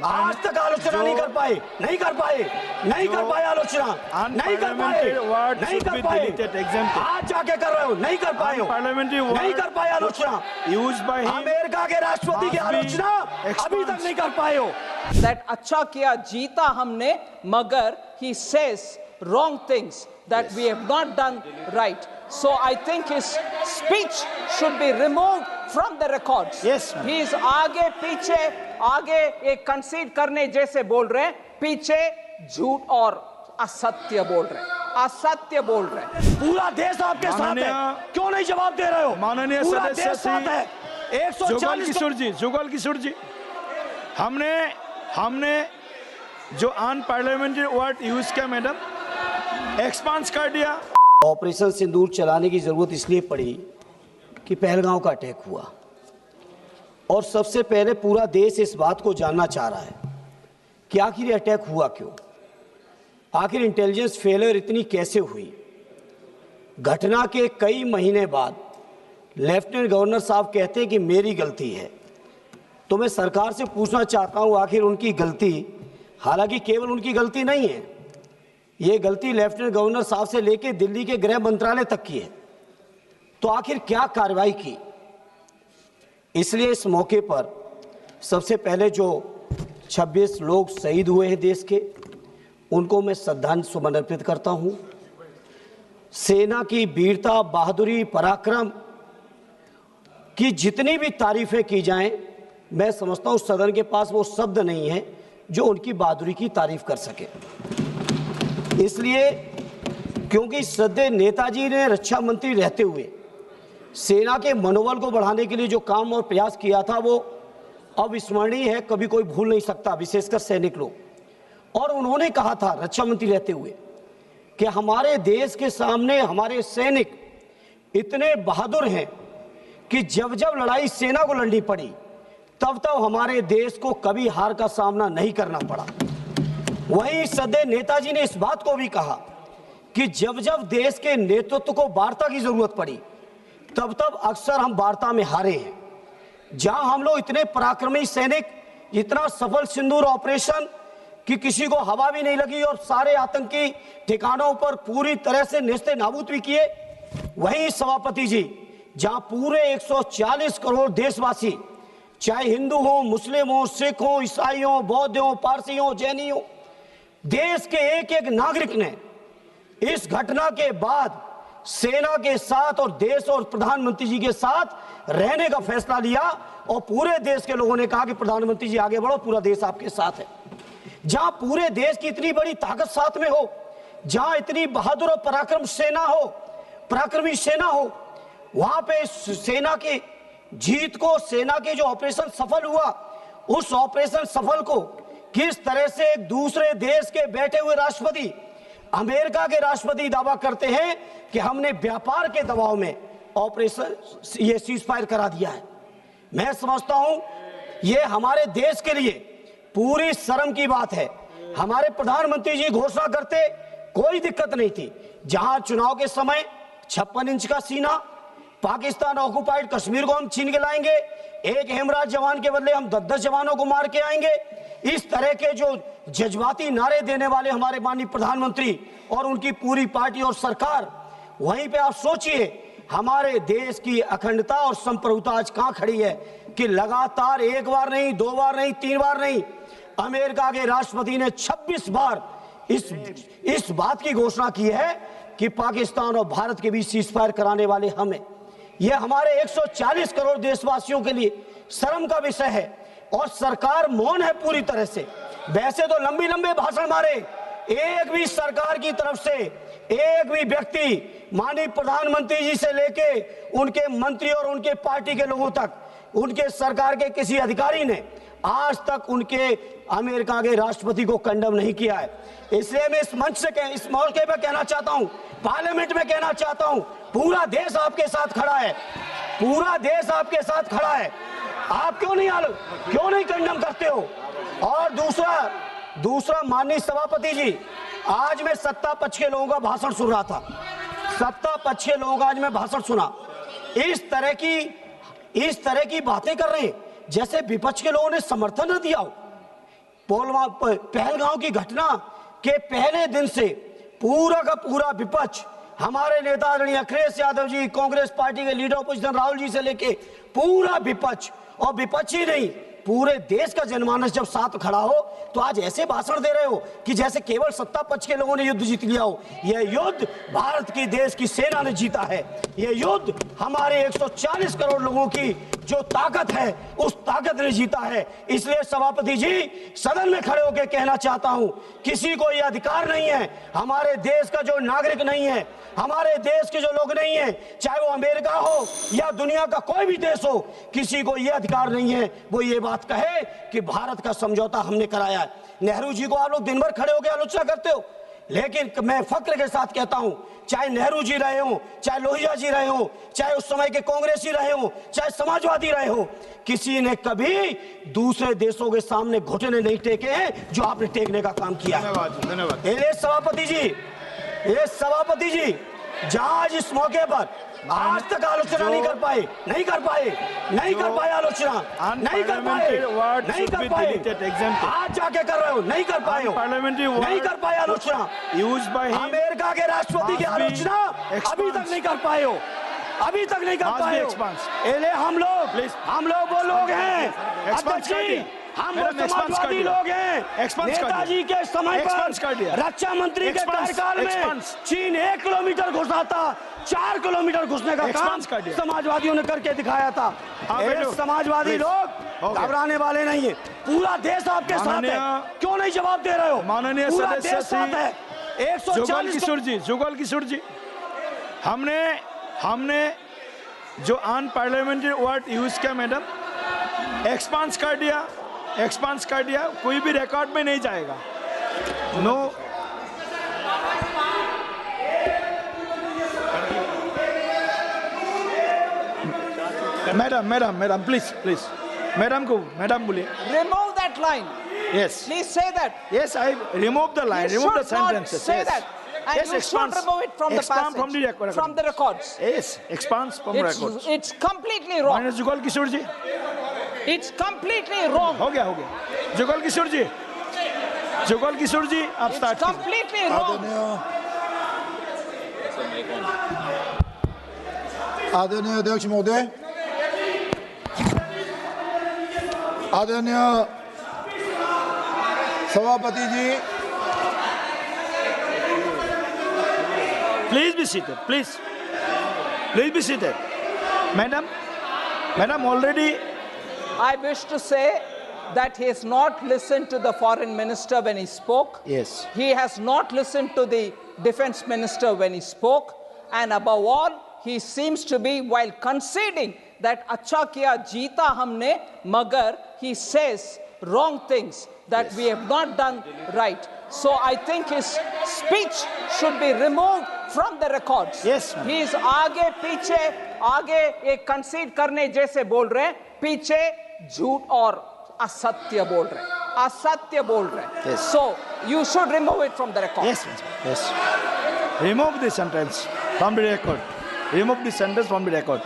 आज तक आलोचना नहीं कर पाए आलोचना, नहीं कर पाए। आज जाके कर रहे हो, नहीं कर पाए आलोचना। अमेरिका के राष्ट्रपति की आलोचना अभी तक नहीं कर पाए हो। That अच्छा किया, जीता हमने, मगर he says wrong things that we have not done right. So I think his speech should be removed from the records. Yes, he is आगे पीछे, आगे एक कंसीड करने जैसे बोल रहे हैं, पीछे झूठ और असत्य बोल रहे हैं। पूरा देश आपके साथ है, क्यों नहीं जवाब दे रहे हो? माननीय सदस्य जुगल किशोर जी, हमने जो अनपार्लियामेंट्री वर्ड यूज किया मैडम, एक्सपांस कर दिया। ऑपरेशन सिंदूर चलाने की जरूरत इसलिए पड़ी कि पहलगांव का अटैक हुआ, और सबसे पहले पूरा देश इस बात को जानना चाह रहा है कि आखिर ये अटैक हुआ क्यों, आखिर इंटेलिजेंस फेलियर इतनी कैसे हुई। घटना के कई महीने बाद लेफ्टिनेंट गवर्नर साहब कहते हैं कि मेरी गलती है, तो मैं सरकार से पूछना चाहता हूं आखिर उनकी गलती, हालांकि केवल उनकी गलती नहीं है, ये गलती लेफ्टिनेंट गवर्नर साहब से लेकर दिल्ली के गृह मंत्रालय तक की है, तो आखिर क्या कार्रवाई की। इसलिए इस मौके पर सबसे पहले जो 26 लोग शहीद हुए हैं देश के, उनको मैं श्रद्धांजलि सुमन अर्पित करता हूं। सेना की वीरता, बहादुरी, पराक्रम की जितनी भी तारीफें की जाएं, मैं समझता हूं सदन के पास वो शब्द नहीं है जो उनकी बहादुरी की तारीफ कर सके। इसलिए क्योंकि श्रद्धेय नेताजी ने रक्षा मंत्री रहते हुए सेना के मनोबल को बढ़ाने के लिए जो काम और प्रयास किया था वो अविस्मरणीय है, कभी कोई भूल नहीं सकता, विशेषकर सैनिक लोग। और उन्होंने कहा था रक्षा मंत्री रहते हुए कि हमारे देश के सामने हमारे सैनिक इतने बहादुर हैं कि जब जब लड़ाई सेना को लड़नी पड़ी तब तब हमारे देश को कभी हार का सामना नहीं करना पड़ा। वहीं श्रद्धेय नेताजी ने इस बात को भी कहा कि जब जब देश के नेतृत्व को वार्ता की जरूरत पड़ी तब तब अक्सर हम वार्ता में हारे हैं। जहां हम लोग इतने पराक्रमी सैनिक, इतना सफल सिंदूर ऑपरेशन कि किसी को हवा भी नहीं लगी और सारे आतंकी ठिकानों पर पूरी तरह से नेस्ते नाबूद भी किए, वहीं सभापति जी जहां पूरे 140 करोड़ देशवासी, चाहे हिंदू हो, मुस्लिम हो, सिख हो, ईसाई हो, बौद्ध हो, पारसी हो, जैनी हो, देश के एक एक नागरिक ने इस घटना के बाद सेना के साथ और देश और प्रधानमंत्री जी के साथ रहने का फैसला लिया, और पूरे देश के लोगों ने कहा कि प्रधानमंत्री जी आगे बढ़ो, पूरा देश आपके साथ है। जहां पूरे देश की इतनी बड़ी ताकत साथ में हो, जहां इतनी बहादुर और पराक्रमी सेना हो, वहां पे सेना की जीत को, सेना के जो ऑपरेशन सफल हुआ, उस ऑपरेशन सफल को किस तरह से एक दूसरे देश के बैठे हुए राष्ट्रपति, अमेरिका के राष्ट्रपति दावा करते हैं कि हमने व्यापार के दबाव में ऑपरेशन ये सीज फायर करा दिया है। मैं समझता हूं ये हमारे देश के लिए पूरी शर्म की बात है। हमारे प्रधानमंत्री जी घोषणा करते, कोई दिक्कत नहीं थी, जहां चुनाव के समय 56 इंच का सीना, पाकिस्तान ऑक्युपाइड कश्मीर को हम छीन के लाएंगे, एक हेमराज जवान के बदले हम 10-10 जवानों को मार के आएंगे, इस तरह के जो जज्बाती नारे देने वाले हमारे माननीय प्रधानमंत्री और उनकी पूरी पार्टी और सरकार, वहीं पे आप सोचिए हमारे देश की अखंडता और संप्रभुता आज कहां खड़ी है कि लगातार एक बार नहीं, 2 बार नहीं, 3 बार नहीं, अमेरिका के राष्ट्रपति ने 26 बार इस बात की घोषणा की है कि पाकिस्तान और भारत के बीच सीज फायर कराने वाले हमें। यह हमारे 140 करोड़ देशवासियों के लिए शर्म का विषय है, और सरकार मौन है पूरी तरह से। वैसे तो लंबे भाषण मारे, एक भी सरकार की तरफ से एक भी व्यक्ति, माननीय प्रधानमंत्री जी से लेके उनके मंत्री और उनके पार्टी के लोगों तक, उनके सरकार के किसी अधिकारी ने आज तक उनके अमेरिका के राष्ट्रपति को कंडम नहीं किया है। इसलिए मैं इस मंच से इस मौके पर कहना चाहता हूं, पार्लियामेंट में कहना चाहता हूं, पूरा देश आपके साथ खड़ा है, पूरा देश आपके साथ खड़ा है। आप क्यों नहीं कंडम करते हो? और दूसरा माननीय सभापति जी, आज मैं सत्ता पक्ष के लोगों का भाषण सुन रहा था, सत्ता पक्ष के लोगों का आज मैं भाषण सुना, इस तरह की बातें कर रहे हैं जैसे विपक्ष के लोगों ने समर्थन न दिया हो। पहलगांव की घटना के पहले दिन से पूरा का पूरा विपक्ष, हमारे नेता आदरणीय अखिलेश यादव जी, कांग्रेस पार्टी के लीडर अपोजिशन राहुल जी से लेके पूरा विपक्ष, और विपक्ष ही नहीं पूरे देश का जनमानस जब साथ खड़ा हो तो आज ऐसे भाषण दे रहे हो कि जैसे केवल सत्ता पक्ष के लोगों ने युद्ध जीत लिया हो। यह युद्ध भारत की देश की सेना ने जीता है। यह युद्ध हमारे 140 करोड़ लोगों की जो ताकत है उस ताकत ने जीता है। इसलिए सभापति जी, सदन में खड़े होकर कहना चाहता हूं, किसी को यह अधिकार नहीं है, हमारे देश का जो नागरिक नहीं है, हमारे देश के जो लोग नहीं है, चाहे वो अमेरिका हो या दुनिया का कोई भी देश हो, किसी को यह अधिकार नहीं है वो ये बात कहे कि भारत का समझौता हमने कराया है। नेहरू जी को आप लोग दिन भर खड़े होकर आलोचना करते हो, लेकिन मैं फक्र के साथ कहता हूं, चाहे नेहरू जी रहे हो, चाहे लोहिया जी रहे हो, चाहे उस समय के कांग्रेसी रहे हो, चाहे समाजवादी रहे हो, किसी ने कभी दूसरे देशों के सामने घुटने नहीं टेके हैं जो आपने टेकने का काम किया। धन्यवाद। ये सभापति जी, जहां आज इस मौके पर आज तक आलोचना नहीं कर पाए आलोचना, नहीं कर पाए, आज जाके कर रहे हो, नहीं कर पाए आलोचना। अमेरिका के राष्ट्रपति की आलोचना अभी तक नहीं कर पाए हो। हम लोग वो लोग हैं, अध्यक्ष जी, हम समाजवादी लोग हैं। नेताजी के समय पर रक्षा मंत्री के कार्यकाल में चीन 1 किलोमीटर घुसा था, 4 किलोमीटर घुसने का काम समाजवादियों ने करके दिखाया था। समाजवादी लोग घबराने वाले नहीं है, पूरा देश आपके साथ है। क्यों नहीं जवाब दे रहे हो? माननीय सदस्य साथ है। 140 जुगल किशोर जी, हमने जो अनपार्लियामेंट्री वर्ड यूज किया मैडम, एक्सपांस कर दिया, कोई भी रिकॉर्ड में नहीं जाएगा। नो, मैडम प्लीज मैडम बोलिए। Remove that line. Yes. Please say that. Yes, I remove the line, You remove the should not sentences. say Yes. that. And Yes, you expands. should remove it from the Expand passage, from the record. from the records. Yes, expands from records. It's completely wrong. माननीय जुगल किशोर जी, It's completely wrong. हो गया। जुगल किशोर जी, आप It's start कीजिए। completely wrong. आदरणीय अध्यक्ष महोदय, आदरणीय सभापति जी, Please be seated. Please be seated. Madam, already. I wish to say that he has not listened to the foreign minister when he spoke. Yes. He has not listened to the defense minister when he spoke. And above all, he seems to be, while conceding that अच्छा किया जीता हमने, मगर he says wrong things that we have not done right. So I think his speech should be removed from the records. Yes, ma'am. He is आगे एक concede करने जैसे बोल रहे हैं, पीछे झूठ और असत्य बोल रहे हैं। Yes. So you should remove it from the record. Yes. Remove the sentence from the record.